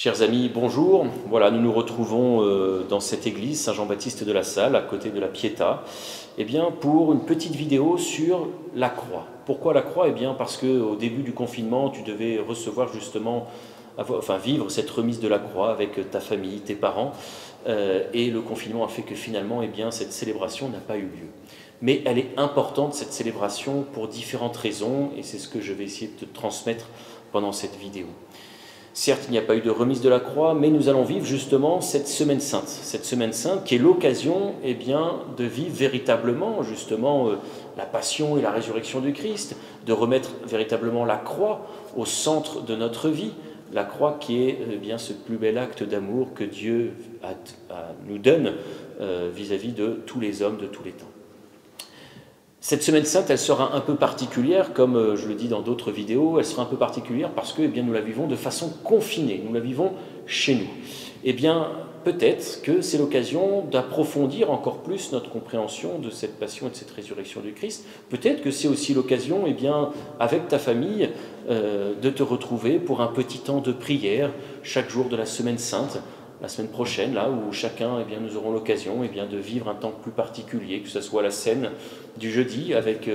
Chers amis, bonjour. Voilà, nous nous retrouvons dans cette église Saint-Jean-Baptiste de la Salle, à côté de la Pietà, pour une petite vidéo sur la croix. Pourquoi la croix? Parce qu'au début du confinement, tu devais recevoir justement, vivre cette remise de la croix avec ta famille, tes parents, et le confinement a fait que finalement, cette célébration n'a pas eu lieu. Mais elle est importante, cette célébration, pour différentes raisons, et c'est ce que je vais essayer de te transmettre pendant cette vidéo. Certes, il n'y a pas eu de remise de la croix, mais nous allons vivre justement cette semaine sainte qui est l'occasion de vivre véritablement justement la passion et la résurrection du Christ, de remettre véritablement la croix au centre de notre vie, la croix qui est ce plus bel acte d'amour que Dieu nous donne vis-à-vis de tous les hommes de tous les temps. Cette semaine sainte, elle sera un peu particulière, comme je le dis dans d'autres vidéos, elle sera un peu particulière parce que nous la vivons de façon confinée, nous la vivons chez nous. Peut-être que c'est l'occasion d'approfondir encore plus notre compréhension de cette passion et de cette résurrection du Christ. Peut-être que c'est aussi l'occasion, avec ta famille, de te retrouver pour un petit temps de prière chaque jour de la semaine sainte. La semaine prochaine, là où chacun, nous aurons l'occasion de vivre un temps plus particulier, que ce soit la scène du jeudi avec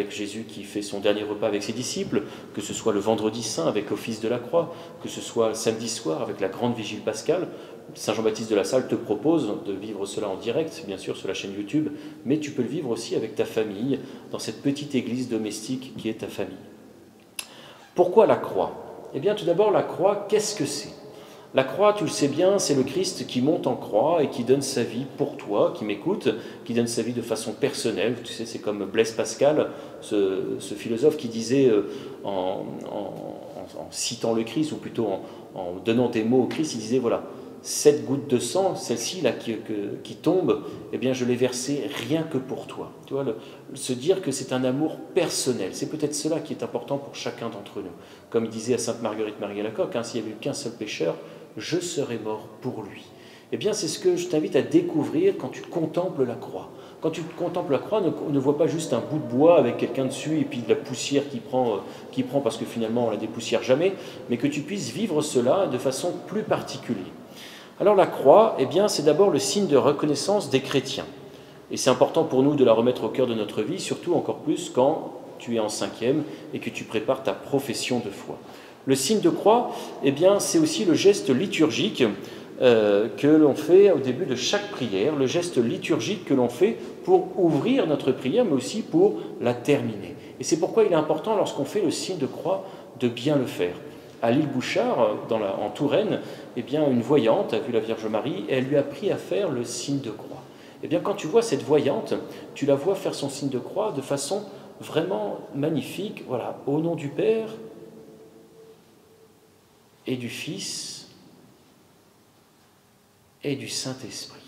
Jésus qui fait son dernier repas avec ses disciples, que ce soit le vendredi saint avec l'office de la croix, que ce soit le samedi soir avec la grande vigile pascale. Saint-Jean-Baptiste de la Salle te propose de vivre cela en direct, bien sûr, sur la chaîne YouTube, mais tu peux le vivre aussi avec ta famille, dans cette petite église domestique qui est ta famille. Pourquoi la croix? Tout d'abord, la croix, qu'est-ce que c'est? La croix, tu le sais bien, c'est le Christ qui monte en croix et qui donne sa vie pour toi, qui m'écoute, qui donne sa vie de façon personnelle. Tu sais, c'est comme Blaise Pascal, ce philosophe qui disait, en citant le Christ, ou plutôt en donnant des mots au Christ, il disait, voilà, cette goutte de sang, celle-ci là qui tombe, je l'ai versée rien que pour toi. Tu vois, se dire que c'est un amour personnel, c'est peut-être cela qui est important pour chacun d'entre nous. Comme il disait à Sainte Marguerite Marie Alacoque, s'il n'y avait eu qu'un seul pécheur, je serais mort pour lui. C'est ce que je t'invite à découvrir quand tu contemples la croix. Quand tu contemples la croix, ne vois pas juste un bout de bois avec quelqu'un dessus et puis de la poussière qui prend parce que finalement on la dépoussière jamais, mais que tu puisses vivre cela de façon plus particulière. Alors la croix, c'est d'abord le signe de reconnaissance des chrétiens. Et c'est important pour nous de la remettre au cœur de notre vie, surtout encore plus quand tu es en 5e et que tu prépares ta profession de foi. Le signe de croix, c'est aussi le geste liturgique que l'on fait au début de chaque prière, le geste liturgique que l'on fait pour ouvrir notre prière, mais aussi pour la terminer. Et c'est pourquoi il est important, lorsqu'on fait le signe de croix, de bien le faire. À l'île Bouchard, en Touraine, une voyante a vu la Vierge Marie et elle lui a appris à faire le signe de croix. Quand tu vois cette voyante, tu la vois faire son signe de croix de façon vraiment magnifique. Voilà, au nom du Père et du Fils et du Saint-Esprit.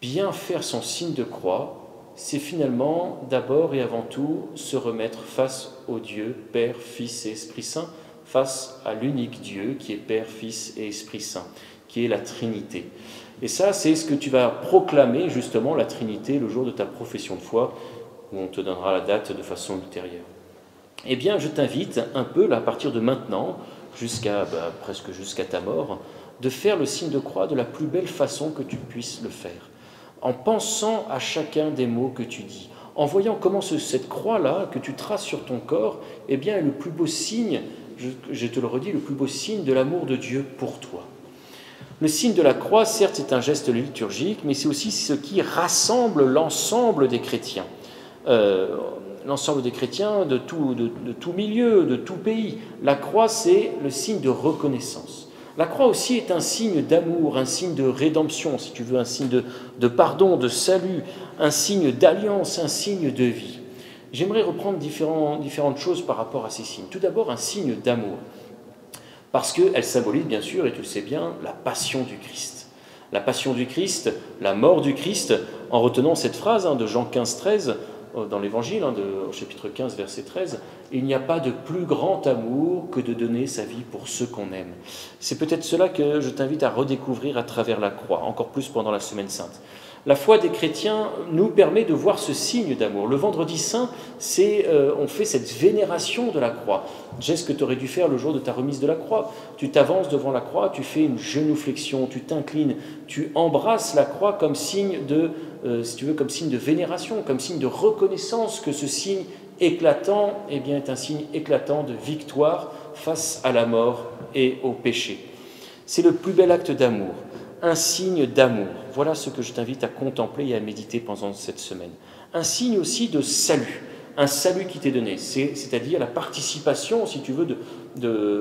Bien faire son signe de croix, c'est finalement d'abord et avant tout se remettre face au Dieu, Père, Fils et Esprit Saint, face à l'unique Dieu qui est Père, Fils et Esprit Saint, qui est la Trinité. Et ça, c'est ce que tu vas proclamer justement, la Trinité, le jour de ta profession de foi, où on te donnera la date de façon ultérieure. Je t'invite un peu, là, à partir de maintenant, presque jusqu'à ta mort, de faire le signe de croix de la plus belle façon que tu puisses le faire, en pensant à chacun des mots que tu dis, en voyant comment cette croix-là que tu traces sur ton corps est le plus beau signe, je te le redis, le plus beau signe de l'amour de Dieu pour toi. Le signe de la croix, certes, c'est un geste liturgique, mais c'est aussi ce qui rassemble l'ensemble des chrétiens. L'ensemble des chrétiens de tout milieu, de tout pays. La croix, c'est le signe de reconnaissance. La croix aussi est un signe d'amour, un signe de rédemption, si tu veux, un signe de pardon, de salut, un signe d'alliance, un signe de vie. J'aimerais reprendre différentes choses par rapport à ces signes. Tout d'abord, un signe d'amour, parce qu'elle symbolise, bien sûr, et tu le sais bien, la passion du Christ. La passion du Christ, la mort du Christ, en retenant cette phrase de Jean 15, 13, dans l'Évangile, au chapitre 15, verset 13, « Il n'y a pas de plus grand amour que de donner sa vie pour ceux qu'on aime. » C'est peut-être cela que je t'invite à redécouvrir à travers la croix, encore plus pendant la Semaine Sainte. La foi des chrétiens nous permet de voir ce signe d'amour. Le vendredi saint, on fait cette vénération de la croix. Geste que tu aurais dû faire le jour de ta remise de la croix. Tu t'avances devant la croix, tu fais une genuflexion, tu t'inclines, tu embrasses la croix comme signe de, si tu veux, comme signe de vénération, comme signe de reconnaissance que ce signe éclatant, eh bien, est un signe éclatant de victoire face à la mort et au péché. C'est le plus bel acte d'amour, un signe d'amour. Voilà ce que je t'invite à contempler et à méditer pendant cette semaine. Un signe aussi de salut, un salut qui t'est donné, c'est-à-dire la participation, si tu veux,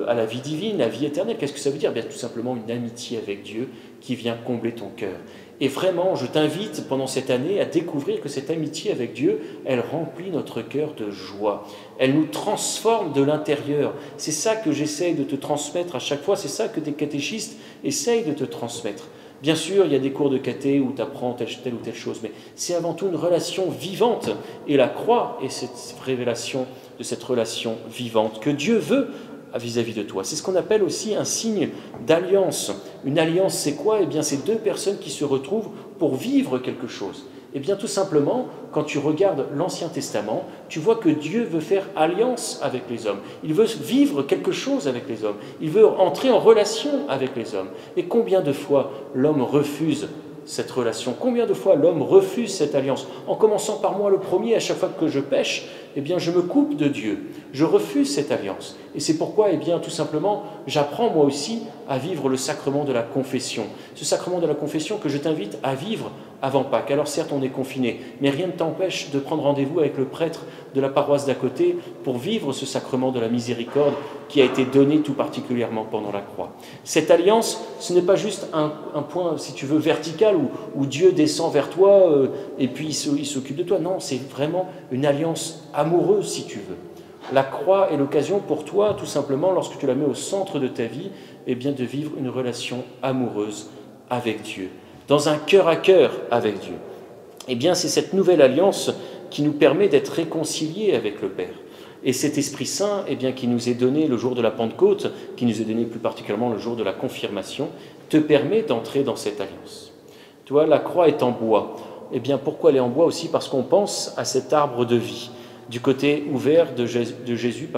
à la vie divine, la vie éternelle. Qu'est-ce que ça veut dire ? Bien, tout simplement une amitié avec Dieu qui vient combler ton cœur. Et vraiment, je t'invite pendant cette année à découvrir que cette amitié avec Dieu, elle remplit notre cœur de joie. Elle nous transforme de l'intérieur. C'est ça que j'essaye de te transmettre à chaque fois, c'est ça que des catéchistes essayent de te transmettre. Bien sûr, il y a des cours de caté où tu apprends telle ou telle chose, mais c'est avant tout une relation vivante. Et la croix est cette révélation de cette relation vivante que Dieu veut vis-à-vis de toi. C'est ce qu'on appelle aussi un signe d'alliance. Une alliance, c'est quoi ? Eh bien, c'est deux personnes qui se retrouvent pour vivre quelque chose. Eh bien, tout simplement, quand tu regardes l'Ancien Testament, tu vois que Dieu veut faire alliance avec les hommes. Il veut vivre quelque chose avec les hommes. Il veut entrer en relation avec les hommes. Et combien de fois l'homme refuse cette relation ? Combien de fois l'homme refuse cette alliance ? En commençant par moi le premier, à chaque fois que je pêche, eh bien, je me coupe de Dieu. Je refuse cette alliance. Et c'est pourquoi, eh bien, tout simplement, j'apprends moi aussi à vivre le sacrement de la confession. Ce sacrement de la confession que je t'invite à vivre avant Pâques. Alors certes, on est confiné, mais rien ne t'empêche de prendre rendez-vous avec le prêtre de la paroisse d'à côté pour vivre ce sacrement de la miséricorde qui a été donné tout particulièrement pendant la croix. Cette alliance, ce n'est pas juste un point, si tu veux, vertical où Dieu descend vers toi et puis il s'occupe de toi. Non, c'est vraiment une alliance amoureuse, si tu veux. La croix est l'occasion pour toi, tout simplement, lorsque tu la mets au centre de ta vie, eh bien, de vivre une relation amoureuse avec Dieu, dans un cœur à cœur avec Dieu. Eh bien, c'est cette nouvelle alliance qui nous permet d'être réconciliés avec le Père. Et cet Esprit Saint, eh bien, qui nous est donné le jour de la Pentecôte, qui nous est donné plus particulièrement le jour de la confirmation, te permet d'entrer dans cette alliance. Tu vois, la croix est en bois. Eh bien, pourquoi elle est en bois aussi ? Parce qu'on pense à cet arbre de vie. Du côté ouvert de Jésus,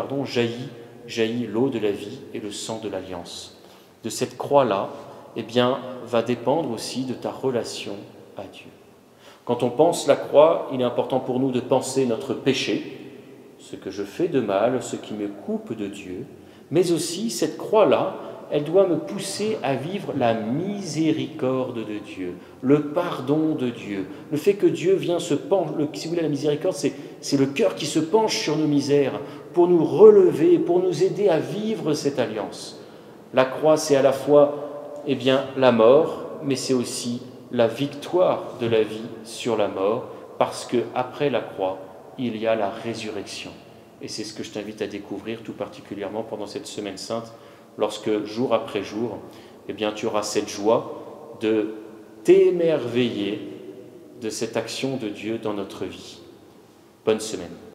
jaillit l'eau de la vie et le sang de l'alliance. De cette croix-là, eh bien, va dépendre aussi de ta relation à Dieu. Quand on pense la croix, il est important pour nous de penser notre péché, ce que je fais de mal, ce qui me coupe de Dieu, mais aussi cette croix-là, elle doit me pousser à vivre la miséricorde de Dieu, le pardon de Dieu, le fait que Dieu vient se pencher, si vous voulez, la miséricorde, c'est le cœur qui se penche sur nos misères pour nous relever, pour nous aider à vivre cette alliance. La croix, c'est à la fois, eh bien, la mort, mais c'est aussi la victoire de la vie sur la mort, parce qu'après la croix, il y a la résurrection. Et c'est ce que je t'invite à découvrir tout particulièrement pendant cette semaine sainte, lorsque jour après jour, eh bien, tu auras cette joie de t'émerveiller de cette action de Dieu dans notre vie. Bonne semaine.